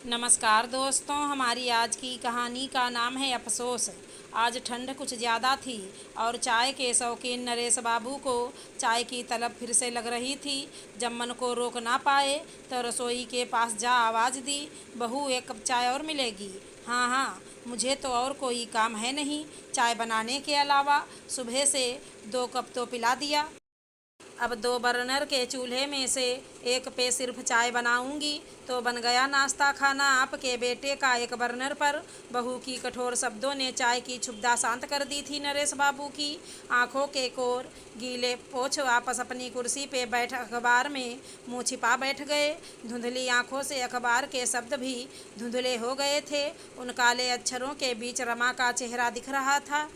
नमस्कार दोस्तों, हमारी आज की कहानी का नाम है अफसोस। आज ठंड कुछ ज़्यादा थी और चाय के शौकीन नरेश बाबू को चाय की तलब फिर से लग रही थी। जब मन को रोक ना पाए तो रसोई के पास जा आवाज़ दी, बहू एक कप चाय और मिलेगी। हाँ हाँ, मुझे तो और कोई काम है नहीं चाय बनाने के अलावा। सुबह से 2 कप तो पिला दिया। अब 2 बर्नर के चूल्हे में से एक पे सिर्फ चाय बनाऊंगी तो बन गया नाश्ता खाना आपके बेटे का 1 बर्नर पर। बहू की कठोर शब्दों ने चाय की क्षुब्धा शांत कर दी थी। नरेश बाबू की आंखों के कोर गीले पोंछ वापस अपनी कुर्सी पे बैठ अखबार में मुंह छिपा बैठ गए। धुंधली आंखों से अखबार के शब्द भी धुंधले हो गए थे। उन काले अक्षरों के बीच रमा का चेहरा दिख रहा था,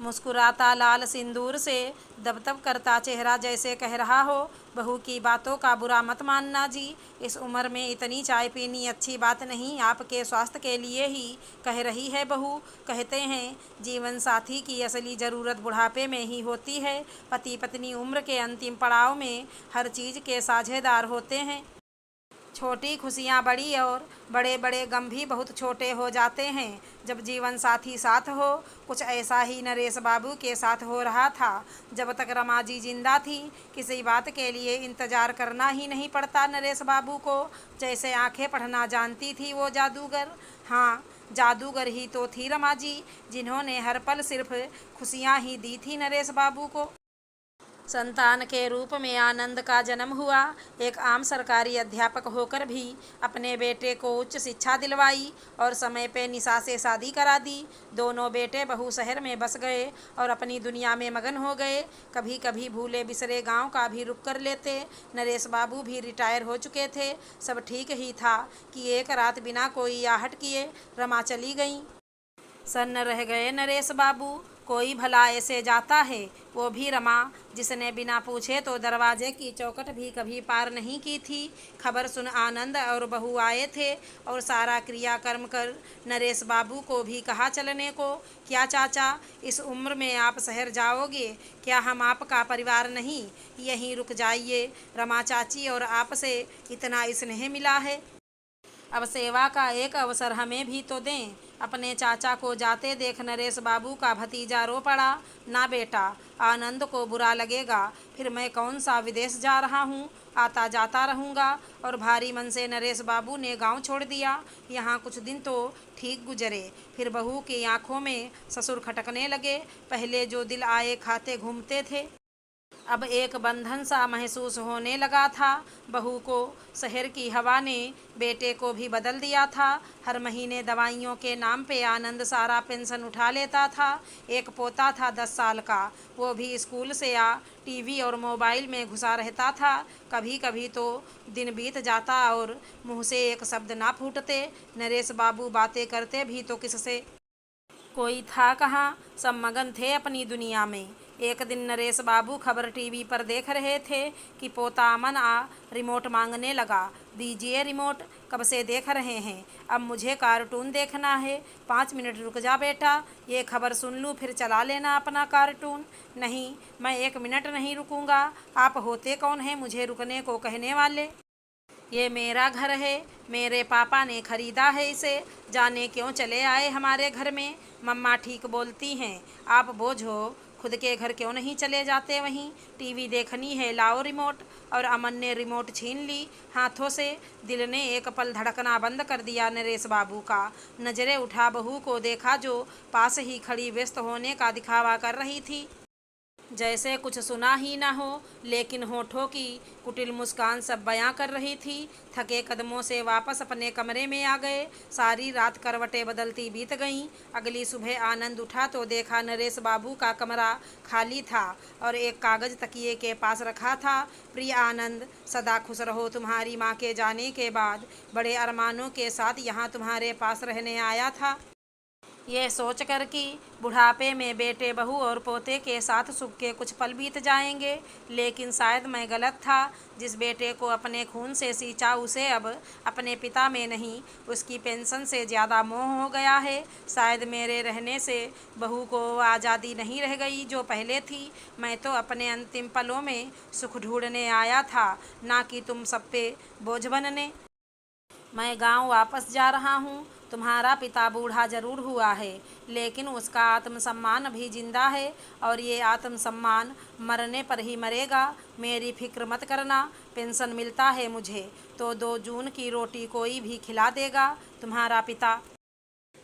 मुस्कुराता, लाल सिंदूर से दबदब करता चेहरा, जैसे कह रहा हो, बहू की बातों का बुरा मत मानना जी। इस उम्र में इतनी चाय पीनी अच्छी बात नहीं, आपके स्वास्थ्य के लिए ही कह रही है बहू। कहते हैं जीवन साथी की असली ज़रूरत बुढ़ापे में ही होती है। पति पत्नी उम्र के अंतिम पड़ाव में हर चीज़ के साझेदार होते हैं। छोटी खुशियाँ बड़ी और बड़े बड़े गम भी बहुत छोटे हो जाते हैं जब जीवन साथी साथ हो। कुछ ऐसा ही नरेश बाबू के साथ हो रहा था। जब तक रमा जी जिंदा थी किसी बात के लिए इंतज़ार करना ही नहीं पड़ता नरेश बाबू को। जैसे आंखें पढ़ना जानती थी वो जादूगर। हाँ, जादूगर ही तो थी रमा जी, जिन्होंने हर पल सिर्फ खुशियाँ ही दी थी नरेश बाबू को। संतान के रूप में आनंद का जन्म हुआ। एक आम सरकारी अध्यापक होकर भी अपने बेटे को उच्च शिक्षा दिलवाई और समय पे निशा से शादी करा दी। दोनों बेटे बहू शहर में बस गए और अपनी दुनिया में मगन हो गए। कभी कभी भूले बिसरे गांव का भी रुक कर लेते। नरेश बाबू भी रिटायर हो चुके थे। सब ठीक ही था कि एक रात बिना कोई आहट किए रमा चली गई। सन्न रह गए नरेश बाबू। कोई भला ऐसे जाता है, वो भी रमा, जिसने बिना पूछे तो दरवाजे की चौखट भी कभी पार नहीं की थी। खबर सुन आनंद और बहू आए थे और सारा क्रियाकर्म कर नरेश बाबू को भी कहा चलने को। क्या चाचा, इस उम्र में आप शहर जाओगे? क्या हम आपका परिवार नहीं? यहीं रुक जाइए, रमा चाची और आपसे इतना स्नेह मिला है, अब सेवा का एक अवसर हमें भी तो दें। अपने चाचा को जाते देख नरेश बाबू का भतीजा रो पड़ा। ना बेटा, आनंद को बुरा लगेगा, फिर मैं कौन सा विदेश जा रहा हूँ, आता जाता रहूँगा। और भारी मन से नरेश बाबू ने गांव छोड़ दिया। यहाँ कुछ दिन तो ठीक गुजरे, फिर बहू की आंखों में ससुर खटकने लगे। पहले जो दिल आए खाते घूमते थे, अब एक बंधन सा महसूस होने लगा था। बहू को शहर की हवा ने बेटे को भी बदल दिया था। हर महीने दवाइयों के नाम पे आनंद सारा पेंशन उठा लेता था। एक पोता था 10 साल का, वो भी स्कूल से आ टीवी और मोबाइल में घुसा रहता था। कभी कभी तो दिन बीत जाता और मुंह से एक शब्द ना फूटते। नरेश बाबू बातें करते भी तो किससे? कोई था कहाँ, सब मगन थे अपनी दुनिया में। एक दिन नरेश बाबू खबर टीवी पर देख रहे थे कि पोता अमन रिमोट मांगने लगा। दीजिए रिमोट, कब से देख रहे हैं, अब मुझे कार्टून देखना है। 5 मिनट रुक जा बेटा, ये खबर सुन लूँ फिर चला लेना अपना कार्टून। नहीं, मैं 1 मिनट नहीं रुकूंगा। आप होते कौन हैं मुझे रुकने को कहने वाले? ये मेरा घर है, मेरे पापा ने खरीदा है इसे। जाने क्यों चले आए हमारे घर में। मम्मा ठीक बोलती हैं, आप बोझ हो, खुद के घर क्यों नहीं चले जाते वहीं। टीवी देखनी है, लाओ रिमोट। और अमन ने रिमोट छीन ली हाथों से। दिल ने एक पल धड़कना बंद कर दिया नरेश बाबू का। नजरें उठा बहू को देखा जो पास ही खड़ी व्यस्त होने का दिखावा कर रही थी, जैसे कुछ सुना ही ना हो, लेकिन होठों की कुटिल मुस्कान सब बयां कर रही थी। थके कदमों से वापस अपने कमरे में आ गए। सारी रात करवटें बदलती बीत गईं। अगली सुबह आनंद उठा तो देखा नरेश बाबू का कमरा खाली था और एक कागज तकिए के पास रखा था। प्रिय आनंद, सदा खुश रहो, तुम्हारी माँ के जाने के बाद बड़े अरमानों के साथ यहाँ तुम्हारे पास रहने आया था। ये सोच कर कि बुढ़ापे में बेटे बहू और पोते के साथ सुख के कुछ पल बीत जाएंगे, लेकिन शायद मैं गलत था। जिस बेटे को अपने खून से सींचा उसे अब अपने पिता में नहीं, उसकी पेंशन से ज़्यादा मोह हो गया है। शायद मेरे रहने से बहू को वो आज़ादी नहीं रह गई जो पहले थी। मैं तो अपने अंतिम पलों में सुख ढूंढने आया था, ना कि तुम सब पे बोझ बनने। मैं गांव वापस जा रहा हूँ। तुम्हारा पिता बूढ़ा जरूर हुआ है, लेकिन उसका आत्मसम्मान अभी जिंदा है और ये आत्मसम्मान मरने पर ही मरेगा। मेरी फिक्र मत करना, पेंशन मिलता है मुझे तो 2 जून की रोटी कोई भी खिला देगा। तुम्हारा पिता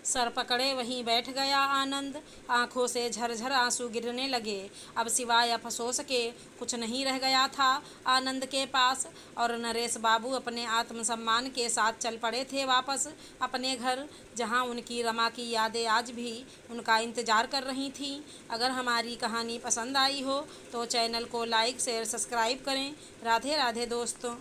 सर पकड़े वहीं बैठ गया आनंद। आंखों से झरझर आंसू गिरने लगे। अब सिवाय अफसोस के कुछ नहीं रह गया था आनंद के पास। और नरेश बाबू अपने आत्मसम्मान के साथ चल पड़े थे वापस अपने घर, जहां उनकी रमा की यादें आज भी उनका इंतज़ार कर रही थीं। अगर हमारी कहानी पसंद आई हो तो चैनल को लाइक शेयर सब्सक्राइब करें। राधे राधे दोस्तों।